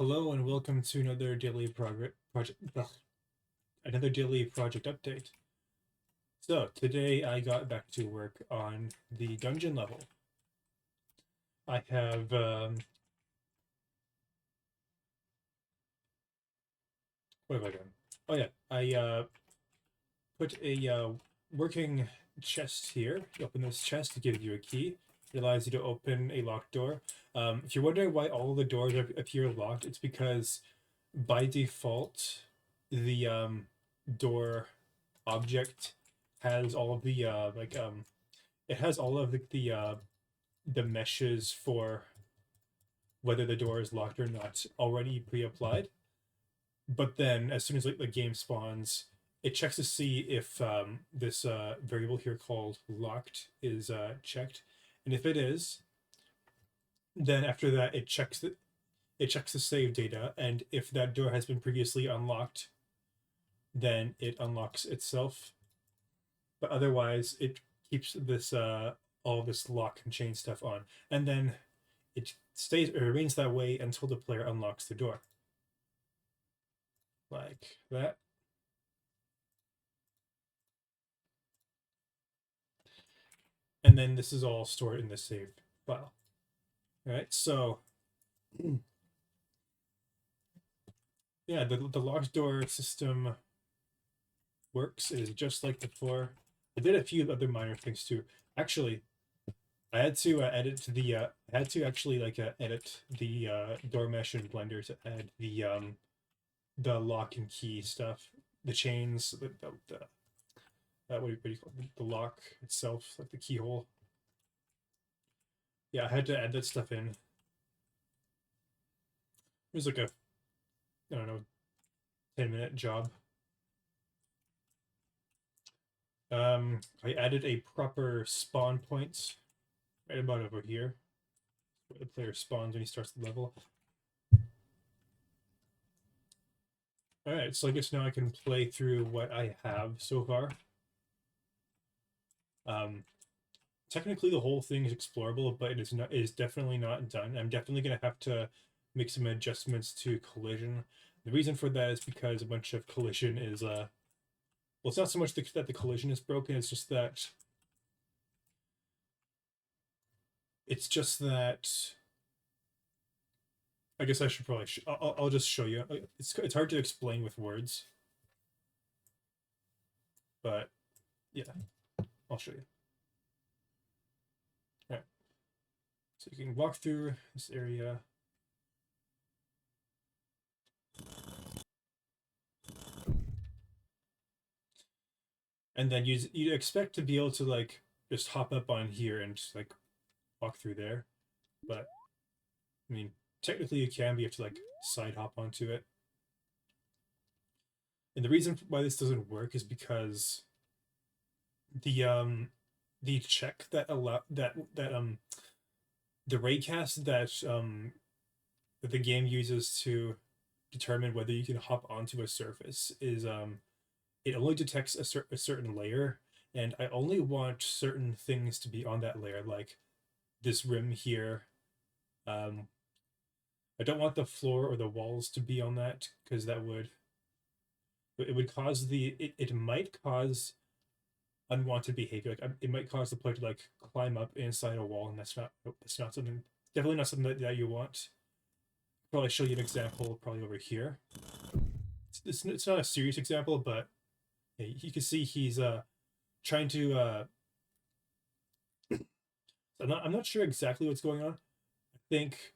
Hello and welcome to another daily another daily project update. So today I got back to work on the dungeon level. I have what have I done? Oh yeah, I put a working chest here. You open this chest to give you a key. It allows you to open a locked door. If you're wondering why all the doors appear locked, it's because by default the door object has all of the it has all of the meshes for whether the door is locked or not already pre-applied. But then as soon as like the game spawns, it checks to see if this variable here called locked is checked, and if it is, then after that it checks the save data, and if that door has been previously unlocked, then it unlocks itself. But otherwise, it keeps this all this lock and chain stuff on, and then it remains that way until the player unlocks the door, like that. And then this is all stored in the save file. All right, so yeah, the locked door system works. It is just like before. I did a few other minor things too. Actually, I had to I had to actually edit the door mesh in Blender to add the lock and key stuff, the chains, the what do you call it? The lock itself, like the keyhole. Yeah, I had to add that stuff in. It was like a, I don't know, 10-minute job. I added a proper spawn point right about over here, where the player spawns when he starts the level. All right, so I guess now I can play through what I have so far. Technically, the whole thing is explorable, but it is definitely not done. I'm definitely gonna have to make some adjustments to collision. The reason for that is because a bunch of collision is well, it's not so much that the collision is broken. It's just that I guess I should probably I'll just show you. It's hard to explain with words, but yeah, I'll show you. All right, so you can walk through this area. And then you expect to be able to like just hop up on here and just like walk through there, but I mean technically you can, but you have to like side hop onto it. And the reason why this doesn't work is because the the check that allow that the raycast that the game uses to determine whether you can hop onto a surface is it only detects a certain layer, and I only want certain things to be on that layer, like this rim here. um I don't want the floor or the walls to be on that, because it would cause it might cause unwanted behavior. Like it might cause the player to like climb up inside a wall, and that's not something, definitely not something that you want. Probably show you an example probably over here. It's not a serious example, but yeah, you can see he's trying to I'm not sure exactly what's going on. I think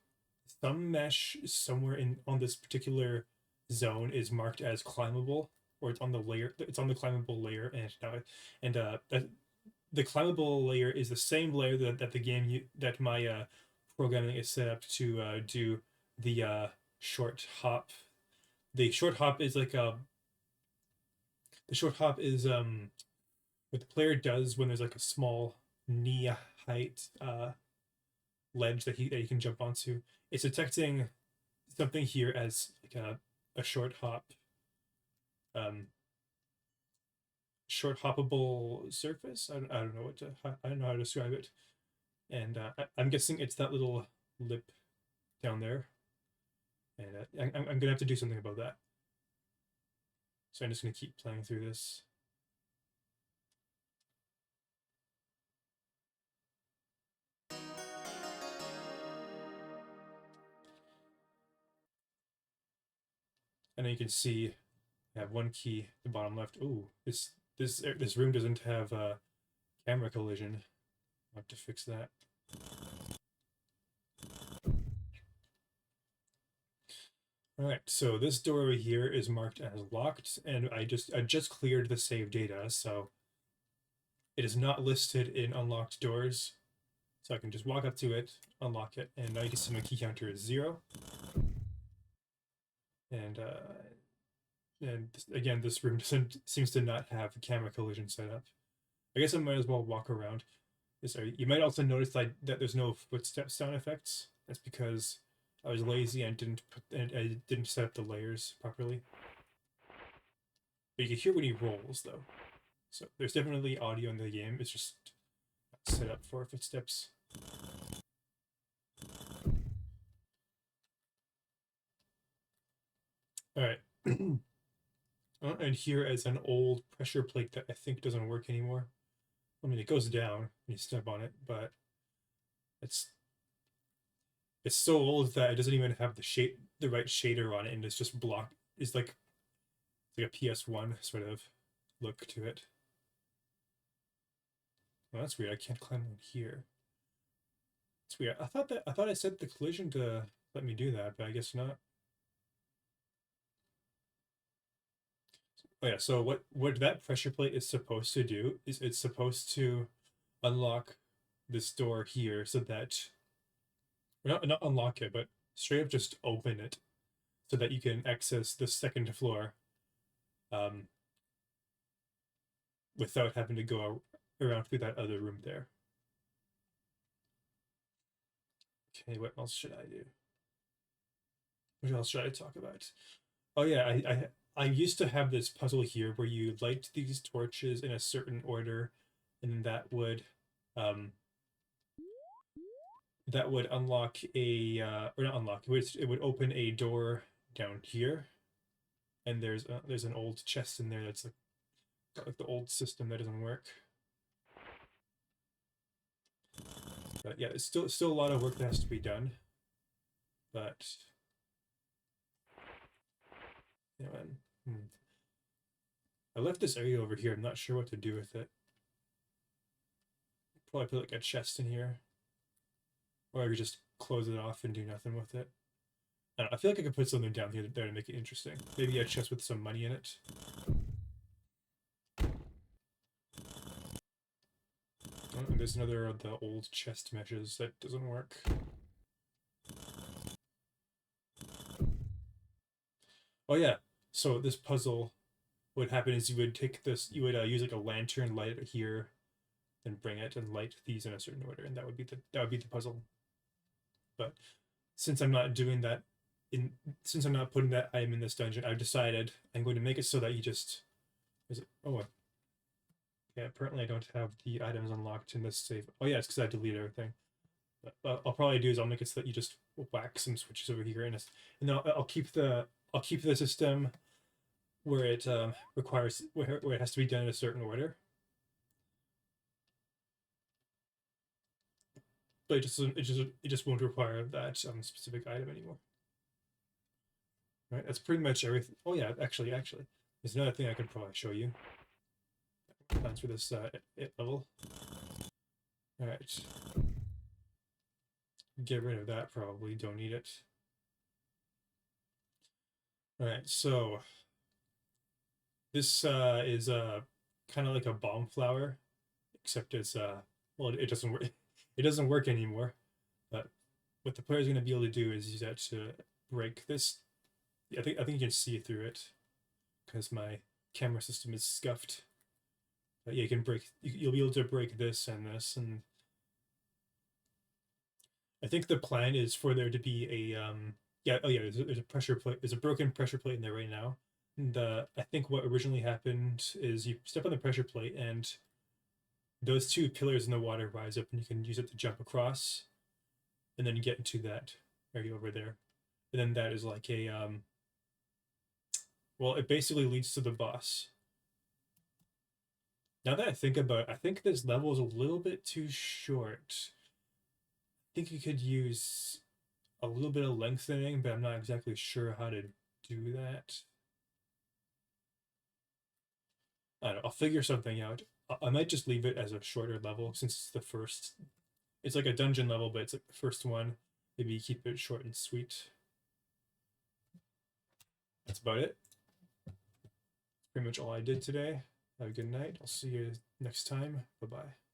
some mesh somewhere in on this particular zone is marked as climbable, or it's on the layer. It's on the climbable layer, and that the climbable layer is the same layer that the game that my programming is set up to do the short hop. The short hop is like the short hop is what the player does when there's like a small knee height ledge that he can jump onto. It's detecting something here as like a um short hoppable surface. I don't know I don't know how to describe it. And I'm guessing it's that little lip down there. And I'm gonna have to do something about that. So I'm just gonna keep playing through this. And then you can see I have one key at the bottom left. Ooh, this room doesn't have camera collision. I'll have to fix that. Alright, so this door over here is marked as locked, and I just cleared the save data, so it is not listed in unlocked doors. So I can just walk up to it, unlock it, and now you can see my key counter is 0. And again, this room seems to not have a camera collision set up. I guess I might as well walk around. Sorry, you might also notice that there's no footstep sound effects. That's because I was lazy and I didn't set up the layers properly. But you can hear when he rolls, though. So there's definitely audio in the game. It's just not set up for footsteps. Alright. And here is an old pressure plate that I think doesn't work anymore. I mean, it goes down when you step on it, but it's so old that it doesn't even have the right shader on it, and it's just blocked. It's like a PS1 sort of look to it. Well, that's weird. I can't climb on here. It's weird. I thought I set the collision to let me do that, but I guess not. Oh yeah. So what that pressure plate is supposed to do is it's supposed to unlock this door here so that not unlock it, but straight up just open it so that you can access the second floor um, without having to go around through that other room there. Okay, what else should I do? What else should I talk about? Oh yeah, I used to have this puzzle here where you light these torches in a certain order, and then that would unlock a or not unlock, it would open a door down here, and there's an old chest in there that's like got like the old system that doesn't work. But yeah, it's still a lot of work that has to be done. But you know, I left this area over here. I'm not sure what to do with it. Probably put like a chest in here, or I could just close it off and do nothing with it. I feel like I could put something down here there to make it interesting. Maybe a chest with some money in it. Oh, and there's another of the old chest meshes that doesn't work. Oh yeah, so this puzzle, what happened is you would take this, you would use like a lantern, light it here, and bring it and light these in a certain order, and that would be the puzzle. But since I'm not doing that since I'm not putting that item in this dungeon, I've decided I'm going to make it so that you just oh yeah, apparently I don't have the items unlocked in this save. Oh yeah, it's because I deleted everything. But I'll probably do is I'll make it so that you just whack some switches over here, and I'll keep the system where it requires where it has to be done in a certain order. But it just won't require that specific item anymore. Right, that's pretty much everything. Oh yeah, actually, there's another thing I could probably show you. Plans for this level. All right, get rid of that. Probably don't need it. All right, so this is kind of like a bomb flower, except it's well, it doesn't work. It doesn't work anymore. But what the player's going to be able to do is use that to break this. I think you can see through it because my camera system is scuffed. But yeah, you can break. You'll be able to break this, and I think the plan is for there to be a yeah, oh yeah, there's a pressure plate. There's a broken pressure plate in there right now. And I think what originally happened is you step on the pressure plate and those two pillars in the water rise up, and you can use it to jump across, and then get into that area over there. and then that is like a well, it basically leads to the boss. Now that I think about it, I think this level is a little bit too short. I think you could use a little bit of lengthening, but I'm not exactly sure how to do that. I don't know. I'll figure something out. I might just leave it as a shorter level since it's the first. It's like a dungeon level, but it's like the first one. Maybe keep it short and sweet. That's about it. Pretty much all I did today. Have a good night. I'll see you next time. Bye bye.